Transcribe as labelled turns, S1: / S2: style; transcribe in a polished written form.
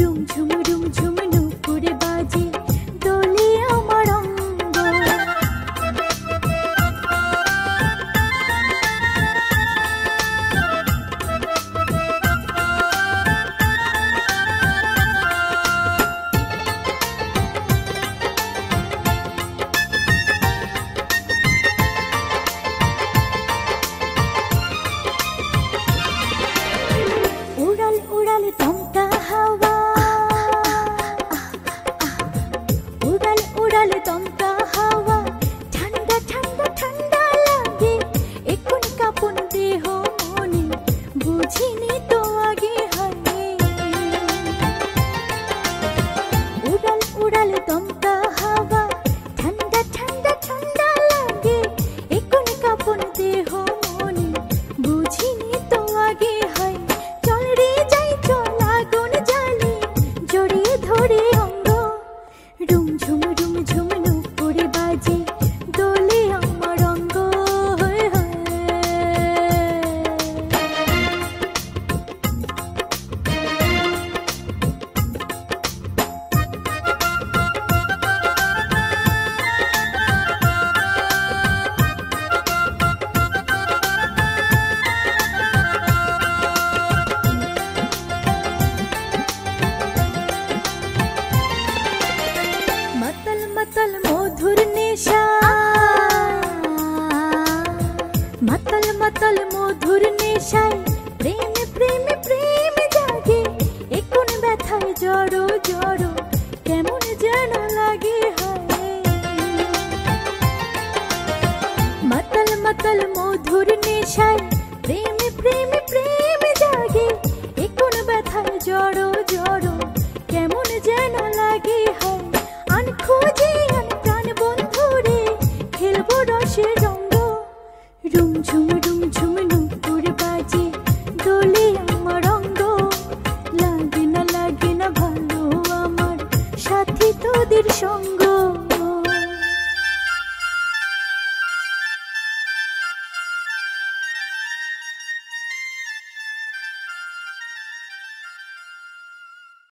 S1: Room ঝুম নুপুরে বাজে দোলে আমার অঙ্গ। উড়াল উড়াল দমকা হাওয়া, উড়াল উড়াল দমকা হাওয়া, ঠান্ডা ঠান্ডা ঠান্ডা লাগে এখন কাঁপন দেহ মনে, বুঝিনি তো আগে হয়। উড়াল উড়াল দমকা হাওয়া, ঠান্ডা ঠান্ডা ঠান্ডা লাগে এখন কাঁপন দেহ মনে, বুঝিনি তো আগে হয়। চল রে যাই চল আগুন জ্বালি জড়িয়ে ধরে অঙ্গ, রুম ঝুম নুপুরে বাজে দোলে আমার অঙ্গ। মাতাল মাতাল মধুর নেশা, মাতাল মাতাল মধুর নেশায় প্রেম প্রেম প্রেম জাগে এখন ব্যথায় জড়ো জড়ো কেমন যেন লাগে হয়। মাতাল মাতাল মধুর নেশায় প্রেম প্রেম প্রেম